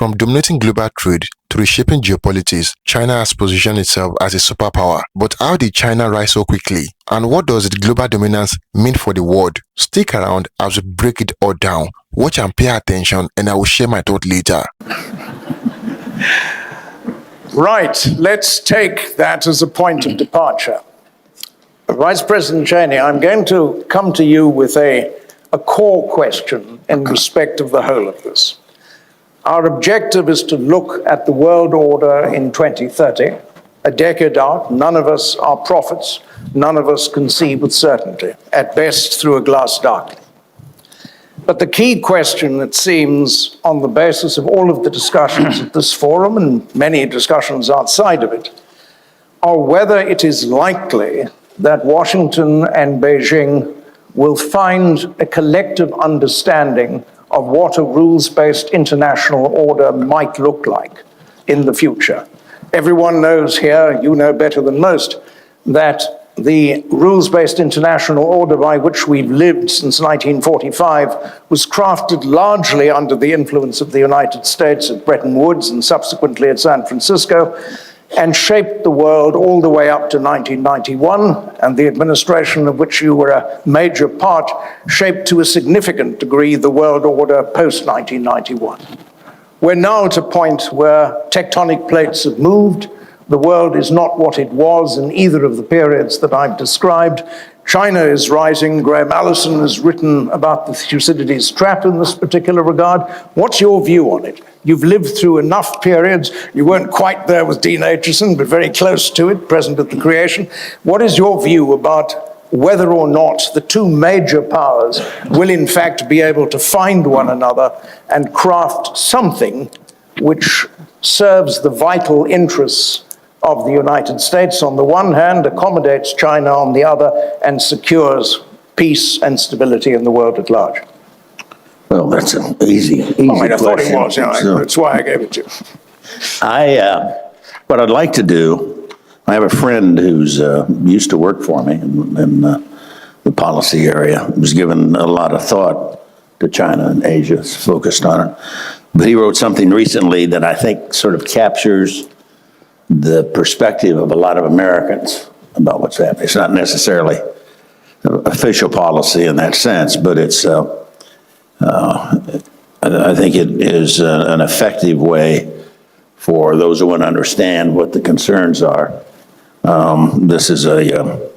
From dominating global trade to reshaping geopolitics, China has positioned itself as a superpower. But how did China rise so quickly? And what does its global dominance mean for the world? Stick around as we break it all down. Watch and pay attention, and I will share my thought later. Right, let's take that as a point of departure. Vice President Cheney, I'm going to come to you with a core question in respect of the whole of this. Our objective is to look at the world order in 2030, a decade out. None of us are prophets. None of us can see with certainty, at best through a glass darkly. But the key question, it seems, on the basis of all of the discussions at this forum and many discussions outside of it, are whether it is likely that Washington and Beijing will find a collective understanding of what a rules-based international order might look like in the future. Everyone knows here, you know better than most, that the rules-based international order by which we've lived since 1945 was crafted largely under the influence of the United States at Bretton Woods and subsequently at San Francisco, and shaped the world all the way up to 1991, and the administration of which you were a major part shaped to a significant degree the world order post-1991. We're now at a point where tectonic plates have moved. The world is not what it was in either of the periods that I've described. China is rising. Graham Allison has written about the Thucydides trap in this particular regard. What's your view on it? You've lived through enough periods. You weren't quite there with Dean Acheson, but very close to it, present at the creation. What is your view about whether or not the two major powers will in fact be able to find one another and craft something which serves the vital interests of the United States on the one hand, accommodates China on the other, and secures peace and stability in the world at large? Well, that's an easy question. I thought it was, yeah, that's why I gave it to you. What I'd like to do, I have a friend who's used to work for me in the policy area, who's given a lot of thought to China and Asia, is focused on it. But he wrote something recently that I think sort of captures the perspective of a lot of Americans about what's happening. It's not necessarily official policy in that sense, but it's, I think it is an effective way for those who want to understand what the concerns are. This is a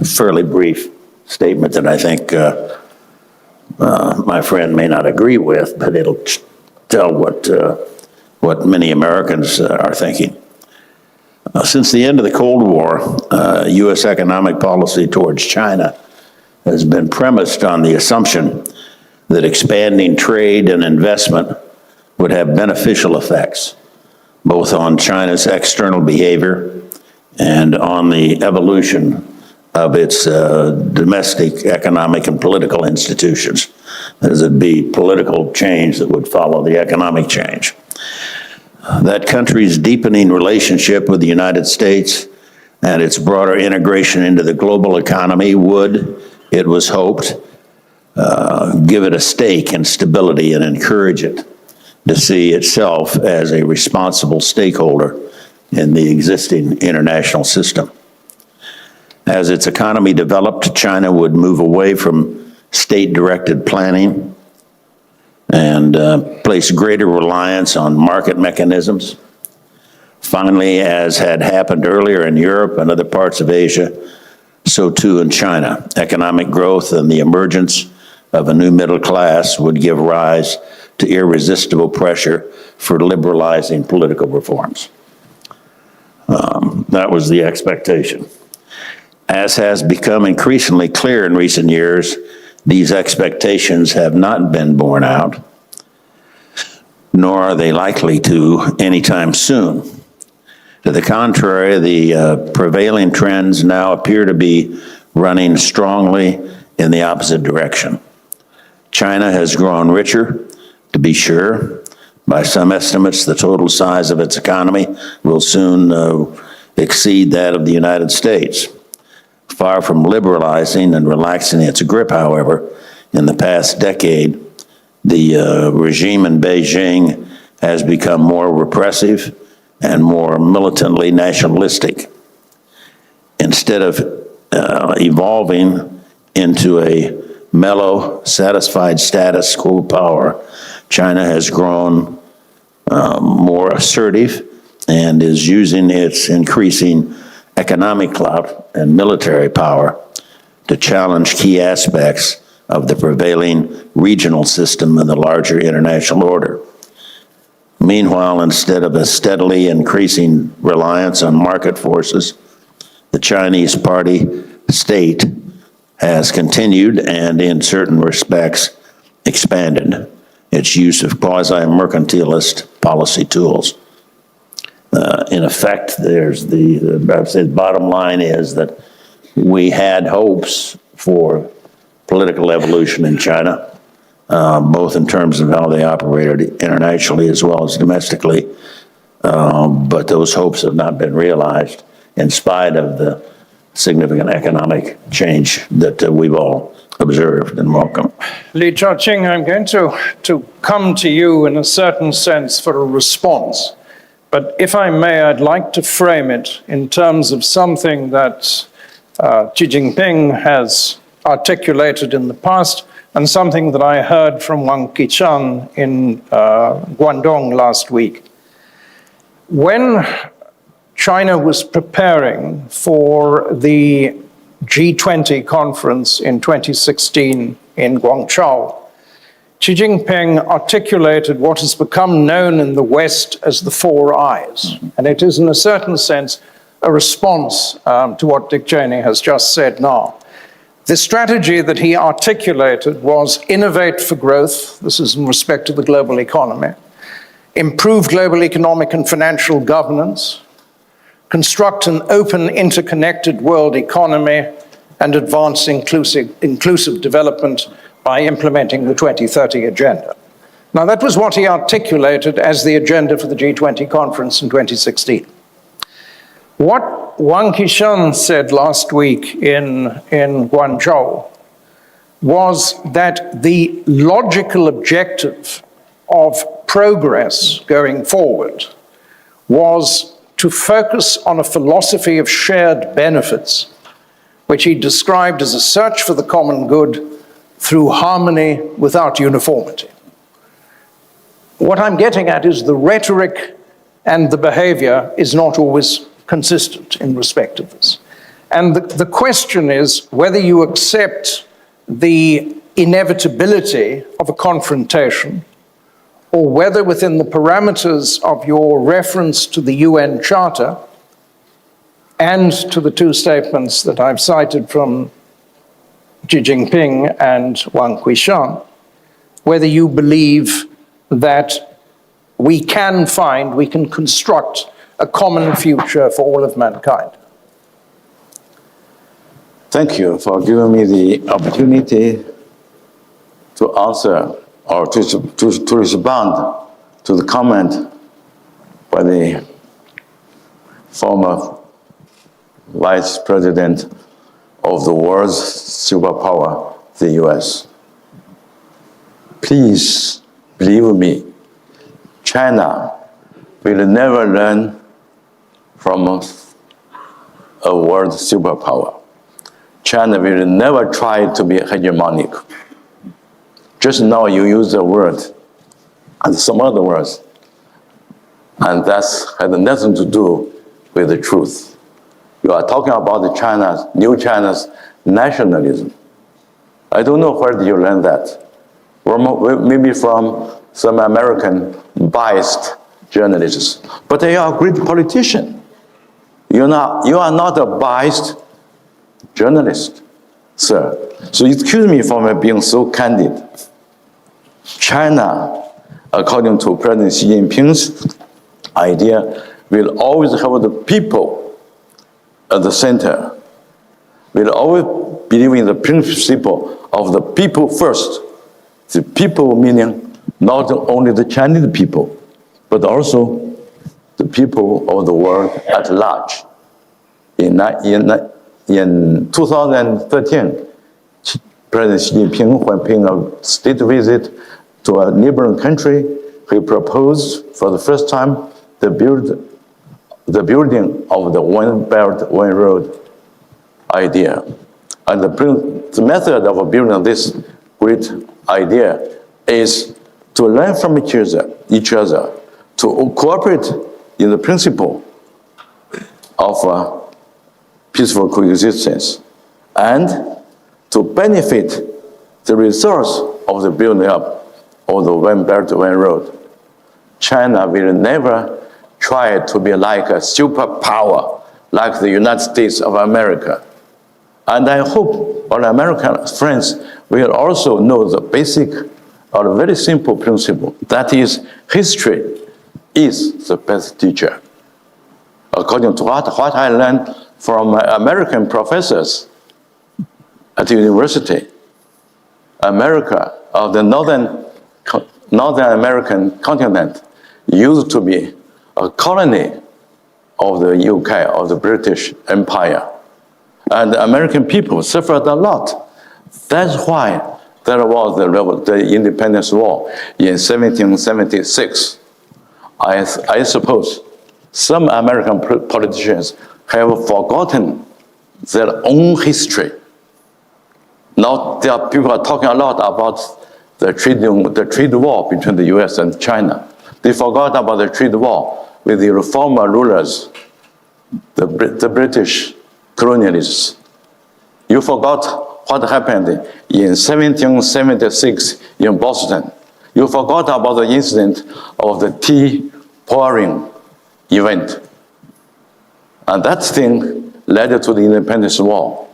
fairly brief statement that I think my friend may not agree with, but it'll tell what many Americans are thinking. Since the end of the Cold War, U.S. economic policy towards China has been premised on the assumption that expanding trade and investment would have beneficial effects, both on China's external behavior and on the evolution of its domestic economic and political institutions, as it'd be political change that would follow the economic change. That country's deepening relationship with the United States and its broader integration into the global economy would, it was hoped, give it a stake in stability and encourage it to see itself as a responsible stakeholder in the existing international system. As its economy developed, China would move away from state-directed planning and place greater reliance on market mechanisms. Finally, as had happened earlier in Europe and other parts of Asia, so too in China, economic growth and the emergence of a new middle class would give rise to irresistible pressure for liberalizing political reforms. That was the expectation. As has become increasingly clear in recent years, these expectations have not been borne out, nor are they likely to anytime soon. To the contrary, the prevailing trends now appear to be running strongly in the opposite direction. China has grown richer, to be sure. By some estimates, the total size of its economy will soon exceed that of the United States. Far from liberalizing and relaxing its grip, however, in the past decade, The regime in Beijing has become more repressive and more militantly nationalistic. Instead of evolving into a mellow, satisfied status quo power, China has grown more assertive and is using its increasing economic clout and military power to challenge key aspects of the prevailing regional system and the larger international order. Meanwhile, instead of a steadily increasing reliance on market forces, the Chinese party state has continued and, in certain respects, expanded its use of quasi-mercantilist policy tools. In effect, the bottom line is that we had hopes for political evolution in China, both in terms of how they operated internationally as well as domestically, but those hopes have not been realized in spite of the significant economic change that we've all observed and welcomed. Li Jiaqing, I'm going to come to you in a certain sense for a response. But if I may, I'd like to frame it in terms of something that Xi Jinping has articulated in the past and something that I heard from Wang Qishan in Guangdong last week. When China was preparing for the G20 conference in 2016 in Guangzhou, Xi Jinping articulated what has become known in the West as the four I's. And it is, in a certain sense, a response to what Dick Cheney has just said now. The strategy that he articulated was innovate for growth. This is in respect to the global economy. Improve global economic and financial governance. Construct an open, interconnected world economy, and advance inclusive development by implementing the 2030 agenda. Now, that was what he articulated as the agenda for the G20 conference in 2016. What Wang Qishan said last week in Guangzhou was that the logical objective of progress going forward was to focus on a philosophy of shared benefits, which he described as a search for the common good through harmony without uniformity. What I'm getting at is the rhetoric and the behavior is not always consistent in respect of this. And the question is whether you accept the inevitability of a confrontation or whether within the parameters of your reference to the UN Charter and to the two statements that I've cited from Xi Jinping and Wang Qishan, whether you believe that we can construct a common future for all of mankind. Thank you for giving me the opportunity to answer or to respond to the comment by the former Vice President of the world's superpower, the US. Please believe me, China will never learn from a world superpower. China will never try to be hegemonic. Just now you use the word and some other words, and that had nothing to do with the truth. You are talking about the new China's nationalism. I don't know where did you learn that. Maybe from some American biased journalists. But they are a great politician. You are not a biased journalist, sir. So excuse me for being so candid. China, according to President Xi Jinping's idea, will always have the people at the center, will always believe in the principle of the people first. The people meaning not only the Chinese people, but also the people of the world at large. In 2013, President Xi Jinping, when paying a state visit to a neighboring country, he proposed for the first time the building of the One Belt, One Road idea. And the method of building this great idea is to learn from each other, to cooperate in the principle of peaceful coexistence, and to benefit the results of the building up of the One Belt, One Road. China will never try to be like a superpower, like the United States of America. And I hope our American friends will also know the basic or very simple principle. That is, history is the best teacher. According to what I learned from my American professors at the university, America, of the Northern American continent, used to be a colony of the UK, of the British Empire. And the American people suffered a lot. That's why there was the independence war in 1776. I suppose some American politicians have forgotten their own history. Now people are talking a lot about the trade war between the US and China. They forgot about the trade war with the former rulers, the British colonialists. You forgot what happened in 1776 in Boston. You forgot about the incident of the tea pouring event. And that thing led to the independence war.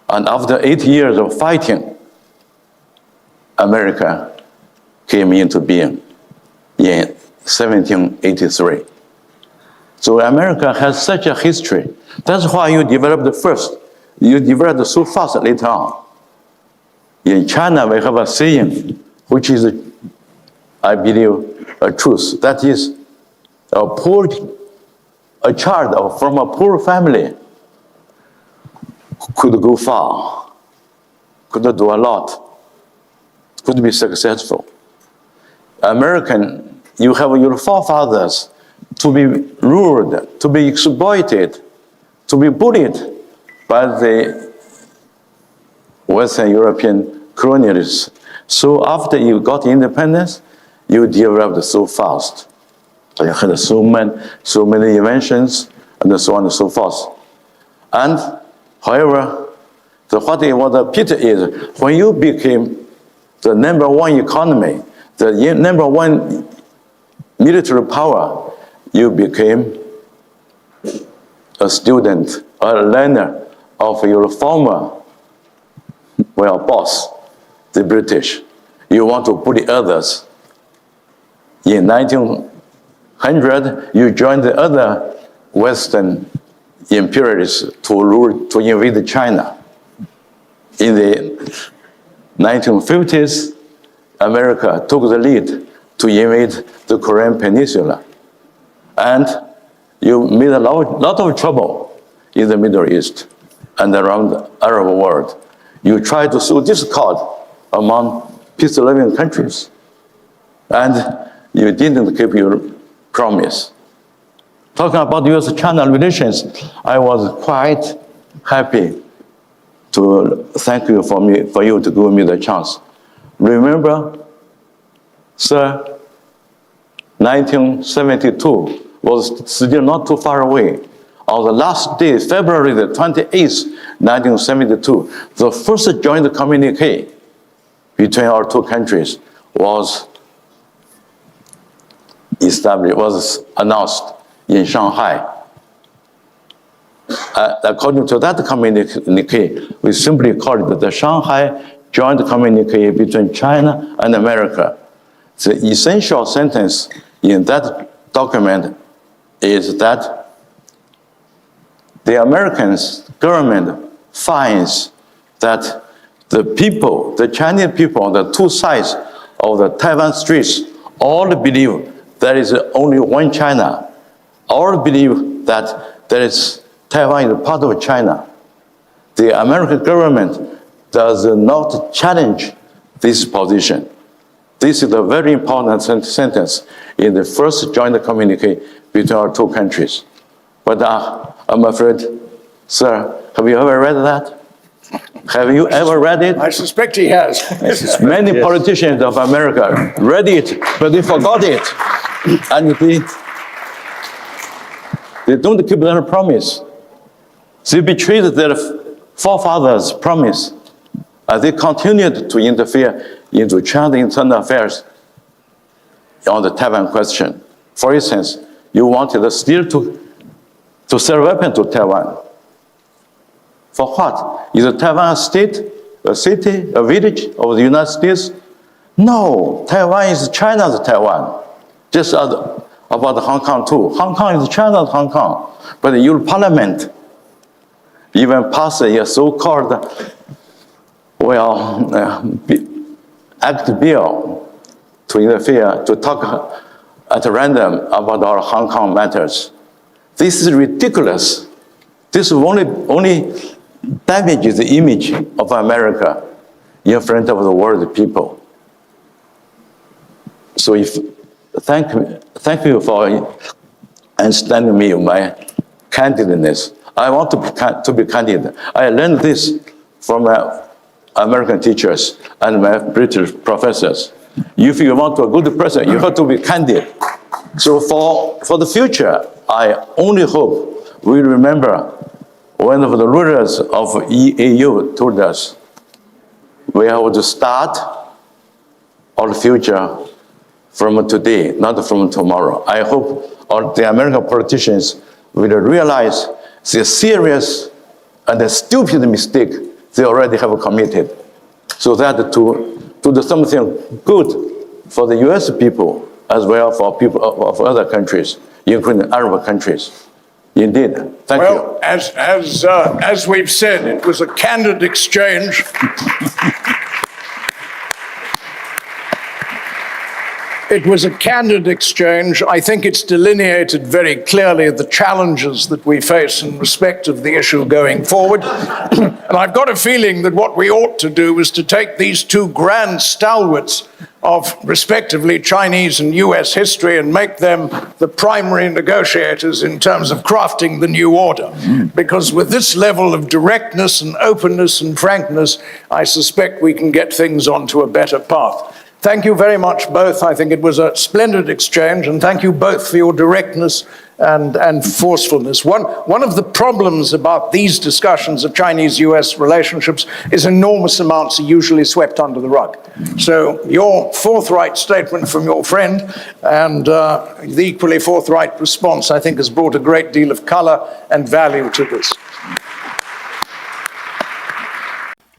And after 8 years of fighting, America came into being in 1783. So America has such a history. That's why you developed first. You developed so fast later on. In China, we have a saying, which is, I believe, a truth. That is, a child from a poor family could go far, could do a lot, could be successful. American, you have your forefathers to be ruled, to be exploited, to be bullied by the Western European colonialists. So after you got independence, you developed so fast. You had so many inventions, and so on and so forth. And however, what the pity is, when you became the #1 economy, the #1 military power, you became a student, a learner of your former, boss, the British. You want to bully others. In 1900, you joined the other Western imperialists to invade China. In the 1950s, America took the lead to invade the Korean Peninsula. And you made a lot of trouble in the Middle East and around the Arab world. You tried to sow discord among peace-loving countries. And you didn't keep your promise. Talking about US-China relations, I was quite happy to thank you for you to give me the chance. Remember, sir, 1972 was still not too far away. On the last day, February the 28th, 1972, the first joint communique between our two countries was announced in Shanghai. According to that communique, we simply call it the Shanghai Joint Communique between China and America. The essential sentence in that document is that the American government finds that the people, the Chinese people on the two sides of the Taiwan Straits, all believe there is only one China. All believe that there is Taiwan is part of China. The American government does not challenge this position. This is a very important sentence in the first joint communique between our two countries. But I'm afraid, sir, have you ever read that? Have you ever read it? I suspect he has. Many politicians of America read it, but they forgot it. And they don't keep their promise. They betrayed their forefathers' promise. As they continued to interfere into China's internal affairs on the Taiwan question. For instance, you wanted still to sell weapons to Taiwan. For what? Is Taiwan a state, a city, a village of the United States? No, Taiwan is China's Taiwan. Just about Hong Kong too. Hong Kong is China's Hong Kong. But the European Parliament even passed a so-called, act bill to interfere, to talk at random about our Hong Kong matters. This is ridiculous. This only damages the image of America in front of the world people. So thank you for understanding me, my candidness. I want to be candid. I learned this from my American teachers and my British professors. If you want a good president, you have to be candid. So for the future, I only hope we remember one of the rulers of EU told us, we have to start our future from today, not from tomorrow. I hope all the American politicians will realize the serious and the stupid mistake they already have committed, so that to do something good for the US people as well for people of other countries, including Arab countries. Indeed. Thank you. Well, as we've said, it was a candid exchange. It was a candid exchange. I think it's delineated very clearly the challenges that we face in respect of the issue going forward. And I've got a feeling that what we ought to do is to take these two grand stalwarts of respectively Chinese and US history and make them the primary negotiators in terms of crafting the new order. Because with this level of directness and openness and frankness, I suspect we can get things onto a better path. Thank you very much both. I think it was a splendid exchange, and thank you both for your directness and forcefulness. One of the problems about these discussions of Chinese-US relationships is enormous amounts are usually swept under the rug. So your forthright statement from your friend and the equally forthright response, I think, has brought a great deal of color and value to this.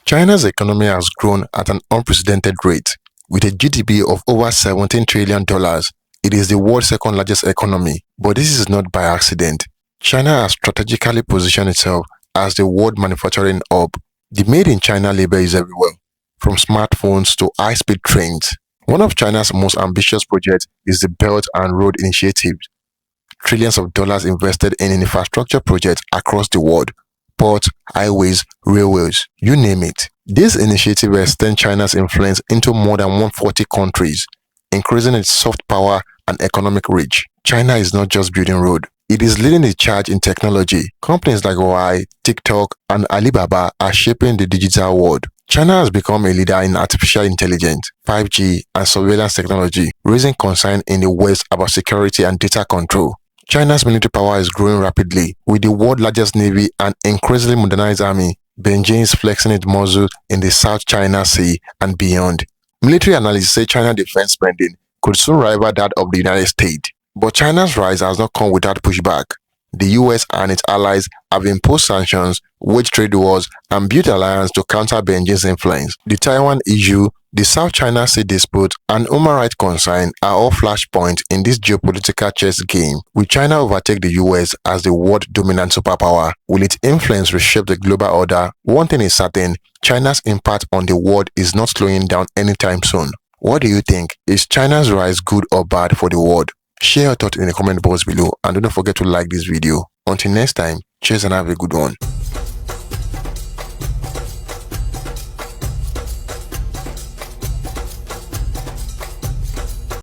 China's economy has grown at an unprecedented rate. With a GDP of over $17 trillion, it is the world's second largest economy. But this is not by accident. China has strategically positioned itself as the world manufacturing hub. The made in China label is everywhere, from smartphones to high-speed trains. One of China's most ambitious projects is the Belt and Road Initiative. Trillions of dollars invested in infrastructure projects across the world. Ports, highways, railways, you name it. This initiative extends China's influence into more than 140 countries, increasing its soft power and economic reach. China is not just building roads, it is leading the charge in technology. Companies like Huawei, TikTok, and Alibaba are shaping the digital world. China has become a leader in artificial intelligence, 5G, and surveillance technology, raising concern in the West about security and data control. China's military power is growing rapidly. With the world's largest navy and increasingly modernized army, Beijing is flexing its muscle in the South China Sea and beyond. Military analysts say China's defense spending could soon rival that of the United States. But China's rise has not come without pushback. The US and its allies have imposed sanctions, waged trade wars, and built alliances to counter Beijing's influence. The Taiwan issue, the South China Sea dispute, and human rights concerns are all flashpoints in this geopolitical chess game. Will China overtake the US as the world dominant superpower? Will its influence reshape the global order? One thing is certain, China's impact on the world is not slowing down anytime soon. What do you think? Is China's rise good or bad for the world? Share your thoughts in the comment box below and don't forget to like this video. Until next time, cheers and have a good one.